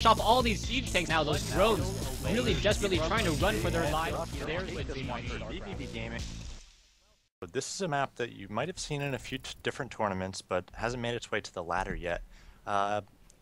off all these siege tanks now. Those drones really desperately trying to run for their lives. There's Wednesday Night Starcraft. This is a map that you might have seen in a few different tournaments, but hasn't made its way to the ladder yet.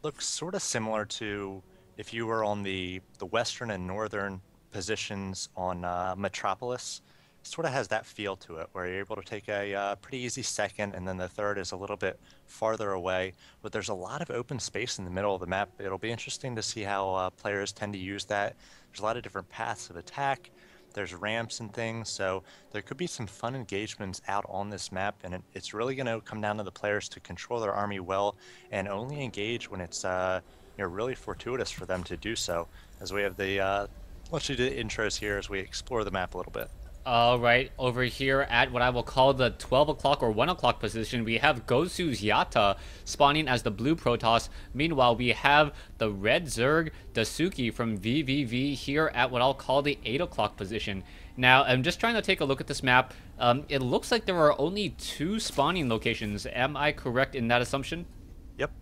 Looks sort of similar to if you were on the western and northern positions on Metropolis. Sort of has that feel to it, where you're able to take a pretty easy second, and then the third is a little bit farther away. But there's a lot of open space in the middle of the map. It'll be interesting to see how players tend to use that. There's a lot of different paths of attack. There's ramps and things, so there could be some fun engagements out on this map, and it's really going to come down to the players to control their army well and only engage when it's really fortuitous for them to do so. As we have the let's do the intros here as we explore the map a little bit. All right, over here at what I will call the 12 o'clock or 1 o'clock position, we have GosuYata spawning as the blue Protoss. Meanwhile, we have the red Zerg DaiSuki from vVv here at what I'll call the 8 o'clock position. Now, I'm just trying to take a look at this map. It looks like there are only 2 spawning locations. Am I correct in that assumption? Yep.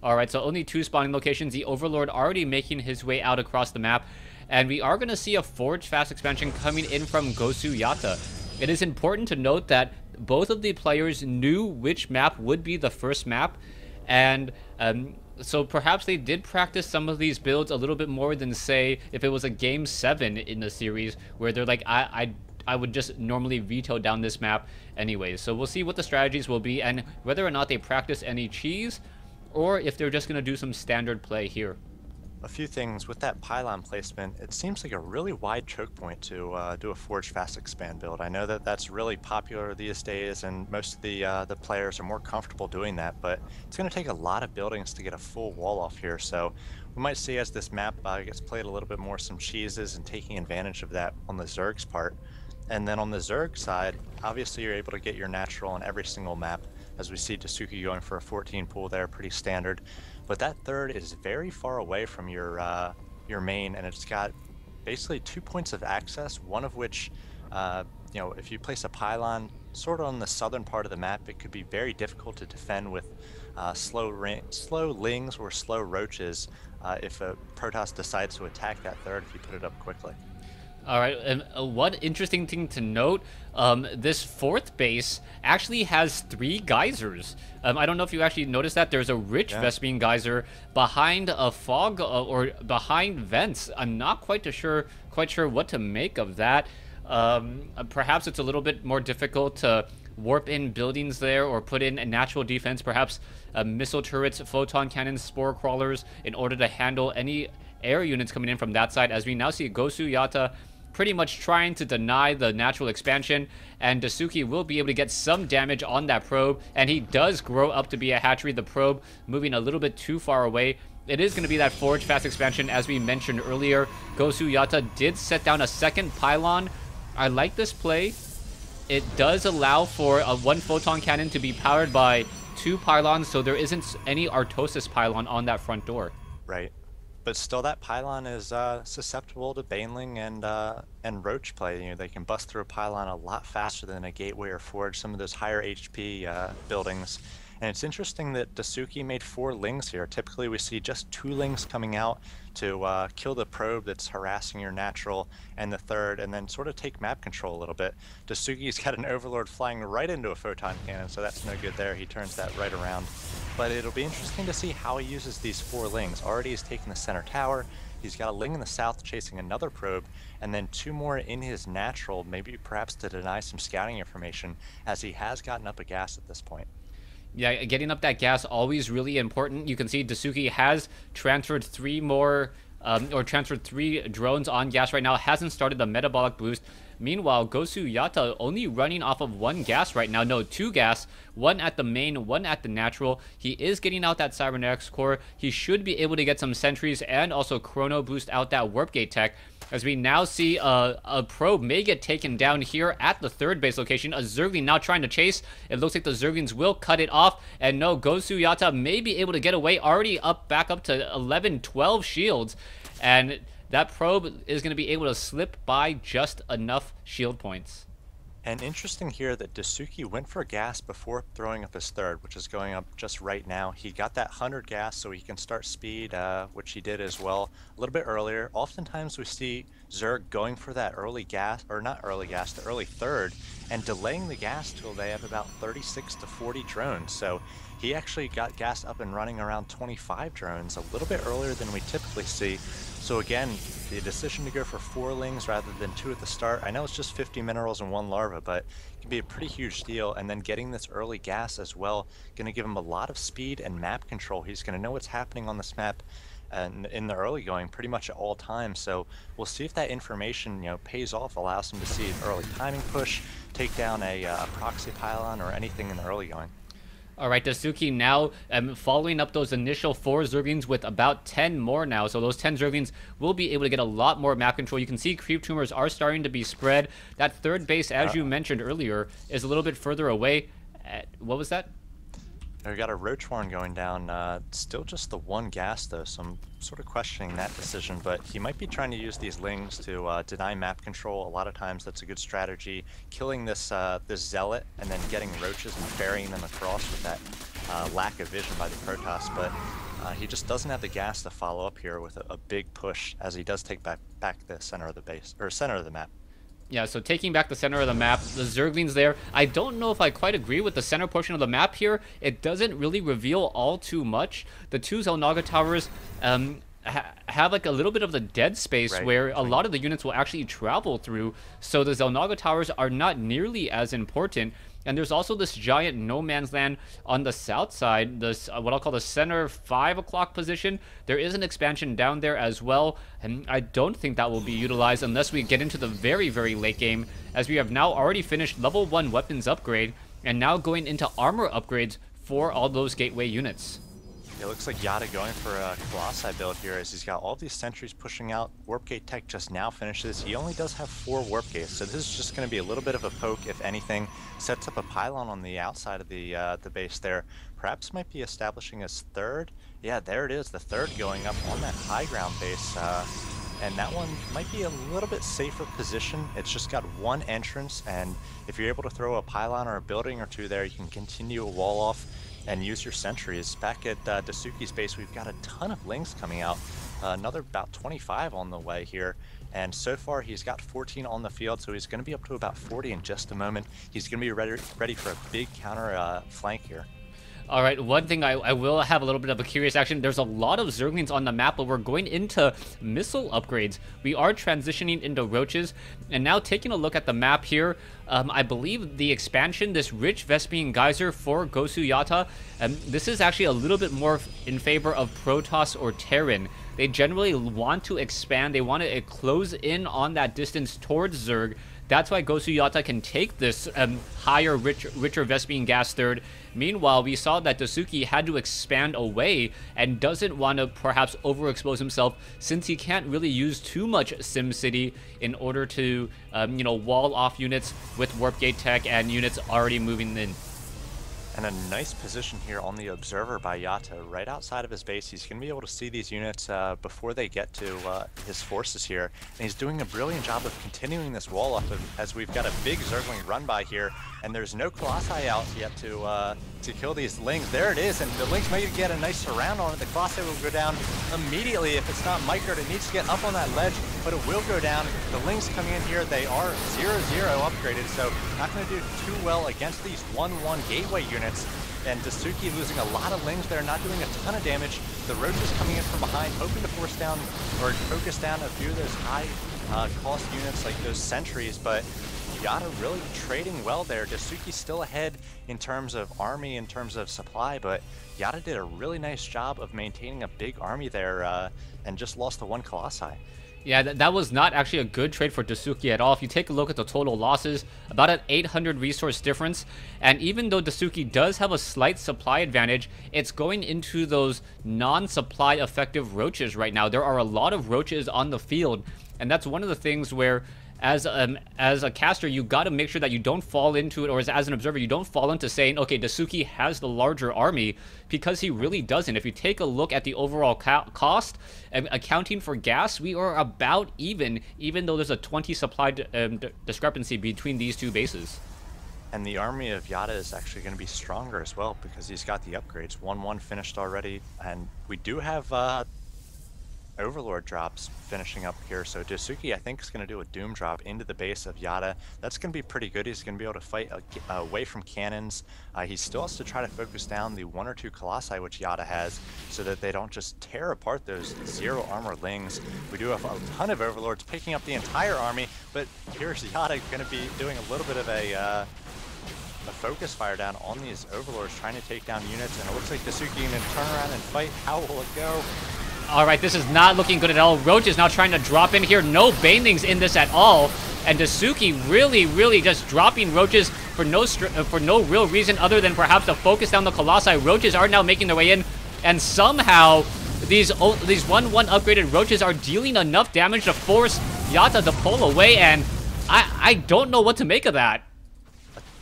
All right, so only 2 spawning locations. The Overlord already making his way out across the map. And we are going to see a Forge Fast expansion coming in from GosuYata. It is important to note that both of the players knew which map would be the first map, and so perhaps they did practice some of these builds a little bit more than, say, if it was a Game 7 in the series, where they're like, I would just normally veto down this map anyways. So we'll see what the strategies will be, and whether or not they practice any cheese, or if they're just going to do some standard play here. A few things with that pylon placement. It seems like a really wide choke point to do a Forge Fast Expand build. I know that that's really popular these days, and most of the players are more comfortable doing that, but it's going to take a lot of buildings to get a full wall off here. So we might see, as this map gets played, a little bit more some cheeses and taking advantage of that on the Zerg's part. And then on the Zerg side, obviously you're able to get your natural on every single map, as we see DaiSuki going for a 14 pool there, pretty standard. But that third is very far away from your main, and it's got basically 2 points of access, one of which, if you place a pylon sort of on the southern part of the map, it could be very difficult to defend with slow lings or slow roaches if a Protoss decides to attack that third if you put it up quickly. All right, and one interesting thing to note, this fourth base actually has 3 geysers. I don't know if you actually noticed that. There's a rich Vespene geyser behind a fog or behind vents. I'm not quite sure what to make of that. Perhaps it's a little bit more difficult to warp in buildings there or put in a natural defense, perhaps missile turrets, photon cannons, spore crawlers, in order to handle any air units coming in from that side, as we now see GosuYata pretty much trying to deny the natural expansion, and DaiSuki will be able to get some damage on that probe, and he does grow up to be a hatchery. The probe moving a little bit too far away. It is going to be that Forge Fast expansion, as we mentioned earlier. GosuYata did set down a second pylon. I like this play. It does allow for a 1 photon cannon to be powered by 2 pylons, so there isn't any Artosis pylon on that front door. Right. But still, that pylon is susceptible to Baneling and Roach play. They can bust through a pylon a lot faster than a Gateway or Forge, some of those higher HP buildings. And it's interesting that DaiSuki made 4 lings here. Typically, we see just 2 lings coming out to kill the probe that's harassing your natural and the third, and then sort of take map control a little bit. DaiSuki's got an Overlord flying right into a photon cannon, so that's no good there. He turns that right around. But it'll be interesting to see how he uses these 4 lings. Already he's taken the center tower. He's got a ling in the south chasing another probe, and then 2 more in his natural, maybe perhaps to deny some scouting information, as he has gotten up a gas at this point. Yeah, getting up that gas, always really important. You can see DaiSuki has transferred 3 more, transferred 3 drones on gas right now. Hasn't started the metabolic boost. Meanwhile, GosuYata only running off of 1 gas right now. No, 2 gas. 1 at the main, 1 at the natural. He is getting out that Cybernetics core. He should be able to get some sentries and also chrono boost out that warp gate tech, as we now see a probe may get taken down here at the 3rd base location. A Zergling now trying to chase. It looks like the Zerglings will cut it off. And no, GosuYata may be able to get away. Already back up to 11, 12 shields. And that probe is going to be able to slip by just enough shield points. And interesting here that DaiSuki went for gas before throwing up his third, which is going up just right now. He got that 100 gas so he can start speed, which he did as well a little bit earlier. Oftentimes we see Zerg going for that early gas, or not early gas, the early third, and delaying the gas till they have about 36 to 40 drones. So he actually got gas up and running around 25 drones, a little bit earlier than we typically see. So again, the decision to go for 4 lings rather than 2 at the start, I know it's just 50 minerals and 1 larva, but it can be a pretty huge deal. And then getting this early gas as well, going to give him a lot of speed and map control. He's going to know what's happening on this map and in the early going pretty much at all times. So we'll see if that information, pays off, allows him to see an early timing push, take down a proxy pylon or anything in the early going. All right, DaiSuki now following up those initial 4 Zerglings with about 10 more now. So those 10 Zerglings will be able to get a lot more map control. You can see creep tumors are starting to be spread. That third base, as you mentioned earlier, is a little bit further away. What was that? We got a roach horn going down. Still just the 1 gas though, so I'm sort of questioning that decision. But he might be trying to use these lings to deny map control. A lot of times that's a good strategy. Killing this this zealot and then getting roaches and ferrying them across with that lack of vision by the Protoss. But he just doesn't have the gas to follow up here with a big push, as he does take back the center of the base or center of the map. Yeah, so taking back the center of the map, the Zerglings there. I don't know if I quite agree with the center portion of the map here. It doesn't really reveal all too much. The 2 Xel'Naga towers have like a little bit of the dead space where a lot of the units will actually travel through. So the Xel'Naga towers are not nearly as important. And there's also this giant no man's land on the south side, this what I'll call the center 5 o'clock position. There is an expansion down there as well, and I don't think that will be utilized unless we get into the very, very late game, as we have now already finished level 1 weapons upgrade, and now going into armor upgrades for all those gateway units. It looks like Yata going for a Colossi build here, as he's got all these sentries pushing out. Warp Gate Tech just now finishes. He only does have 4 Warp Gates, so this is just going to be a little bit of a poke, if anything. Sets up a pylon on the outside of the base there. Perhaps might be establishing his third. Yeah, there it is, the third going up on that high ground base. And that one might be a little bit safer position. It's just got 1 entrance, and if you're able to throw a pylon or a building or 2 there, you can continue a wall off and use your sentries. Back at DaiSuki's base, we've got a ton of lings coming out. Another about 25 on the way here. And so far, he's got 14 on the field, so he's going to be up to about 40 in just a moment. He's going to be ready for a big counter flank here. All right, one thing I will have a little bit of a curious action. There's a lot of Zerglings on the map, but we're going into missile upgrades. We are transitioning into roaches, and now taking a look at the map here, I believe the expansion, this rich Vespian Geyser for GosuYata, this is actually a little bit more in favor of Protoss or Terran. They generally want to expand. They want to close in on that distance towards Zerg. That's why GosuYata can take this higher, richer Vespian gas third. Meanwhile, we saw that DaiSuki had to expand away and doesn't want to perhaps overexpose himself, since he can't really use too much SimCity in order to, wall off units with Warp Gate Tech and units already moving in. And a nice position here on the observer by Yata, right outside of his base. He's going to be able to see these units before they get to his forces here. And he's doing a brilliant job of continuing this wall up, as we've got a big Zergling run by here. And there's no Colossi out yet to kill these lings. There it is, and the lings might get a nice surround on it. The Colossi will go down immediately if it's not microed. It needs to get up on that ledge, but it will go down. The lings coming in here, they are 0-0 upgraded, so not going to do too well against these 1-1 gateway units. And DaiSuki losing a lot of lings there, not doing a ton of damage. The roaches coming in from behind, hoping to force down or focus down a few of those high cost units like those sentries, but Yata really trading well there. DaiSuki's still ahead in terms of army, in terms of supply, but Yata did a really nice job of maintaining a big army there and just lost the 1 Colossi. Yeah, that was not actually a good trade for DaiSuki at all. If you take a look at the total losses, about an 800 resource difference. And even though DaiSuki does have a slight supply advantage, it's going into those non-supply effective roaches right now. There are a lot of roaches on the field, and that's one of the things where as a caster, you got to make sure that you don't fall into it, or as an observer, you don't fall into saying, okay, DaiSuki has the larger army, because he really doesn't. If you take a look at the overall cost, accounting for gas, we are about even though there's a 20 supply discrepancy between these two bases. And the army of Yata is actually going to be stronger as well, because he's got the upgrades. 1-1 finished already, and we do have Overlord drops finishing up here. So DaiSuki, I think, is going to do a Doom drop into the base of Yata. That's going to be pretty good. He's going to be able to fight away from cannons. He still has to try to focus down the 1 or 2 Colossi, which Yata has, so that they don't just tear apart those 0 armor lings. We do have a ton of Overlords picking up the entire army, but here's Yata going to be doing a little bit of a focus fire down on these Overlords, trying to take down units, and it looks like DaiSuki going to turn around and fight. How will it go? All right, this is not looking good at all. Roach is now trying to drop in here. No banelings in this at all. And DaiSuki really just dropping Roaches for no real reason other than perhaps to focus down the Colossi. Roaches are now making their way in, and somehow these 1-1 upgraded Roaches are dealing enough damage to force Yata to pull away, and I don't know what to make of that.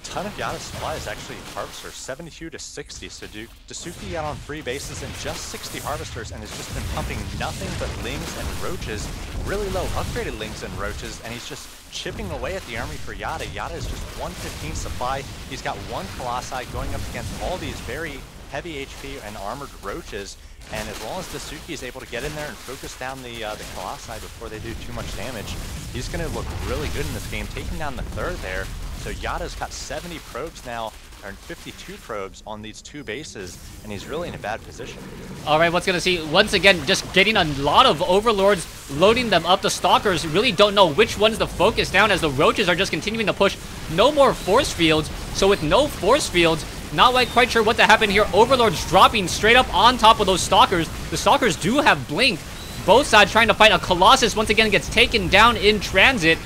Ton of Yata supplies actually harvesters, 72 to 60. So DaiSuki got on 3 bases and just 60 harvesters, and has just been pumping nothing but lings and roaches, really low upgraded lings and roaches, and he's just chipping away at the army for Yata. Yata is just 115 supply. He's got 1 Colossi going up against all these very heavy HP and armored roaches, and as long as DaiSuki is able to get in there and focus down the Colossi before they do too much damage, he's going to look really good in this game, taking down the 3rd there. So Yata's got 70 probes now, or 52 probes on these 2 bases, and he's really in a bad position. All right, what's going to see? Once again, just getting a lot of Overlords, loading them up. The Stalkers really don't know which one's to focus down, as the Roaches are just continuing to push. No more force fields, so with no force fields, not quite sure what to happen here. Overlords dropping straight up on top of those Stalkers. The Stalkers do have Blink. Both sides trying to fight. A Colossus once again gets taken down in transit,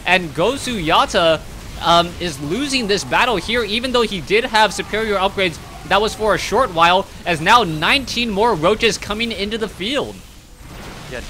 and GosuYata is losing this battle here, even though he did have superior upgrades. That was for a short while, as now 19 more Roaches coming into the field. Yeah,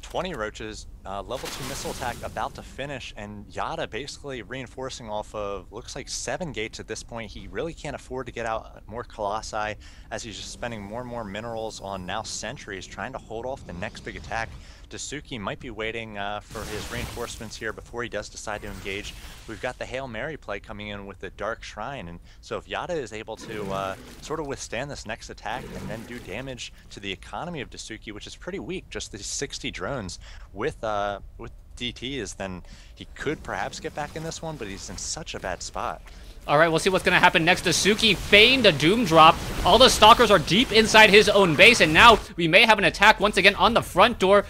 20 Roaches, level 2 missile attack about to finish, and Yata basically reinforcing off of, looks like 7 gates at this point. He really can't afford to get out more Colossi, as he's just spending more and more minerals on now sentries, trying to hold off the next big attack. DaiSuki might be waiting for his reinforcements here before he does decide to engage. We've got the Hail Mary play coming in with the Dark Shrine, and so if Yata is able to sort of withstand this next attack and then do damage to the economy of DaiSuki, which is pretty weak, just the 60 drones with DTs, then he could perhaps get back in this one, but he's in such a bad spot. All right, we'll see what's going to happen next. DaiSuki feigned a Doom drop. All the Stalkers are deep inside his own base, and now we may have an attack once again on the front door.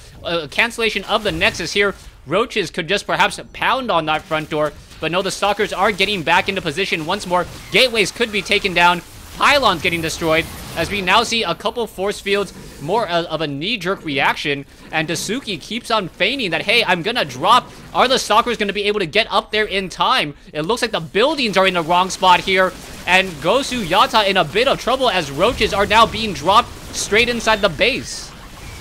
Cancellation of the Nexus here. Roaches could just perhaps pound on that front door, but no, the Stalkers are getting back into position once more. Gateways could be taken down. Pylons getting destroyed, as we now see a couple force fields, more of a knee-jerk reaction, and DaiSuki keeps on feigning that, hey, I'm gonna drop. Are the Stalkers gonna be able to get up there in time? It looks like the buildings are in the wrong spot here, and GosuYata in a bit of trouble, as Roaches are now being dropped straight inside the base.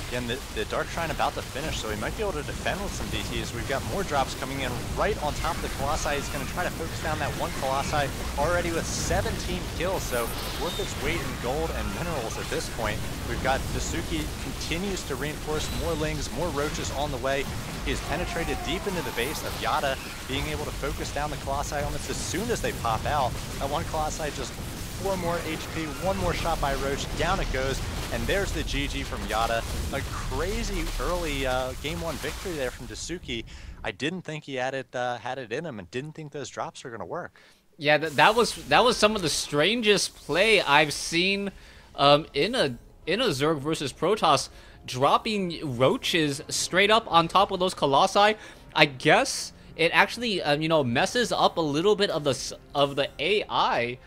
Again, the Dark Shrine about to finish, so he might be able to defend with some DTs. We've got more drops coming in right on top of the Colossi. He's going to try to focus down that 1 Colossi, already with 17 kills, so worth its weight in gold and minerals at this point. We've got DaiSuki continues to reinforce, more lings, more Roaches on the way. He has penetrated deep into the base of Yata, being able to focus down the Colossi almost as soon as they pop out. That 1 Colossi just 4 more HP, 1 more shot by Roach, down it goes, and there's the GG from Yata. A crazy early game 1 victory there from DaiSuki. I didn't think he had it in him, and didn't think those drops were going to work. Yeah, that was some of the strangest play I've seen in a Zerg versus Protoss, dropping Roaches straight up on top of those Colossi. I guess it actually messes up a little bit of the AI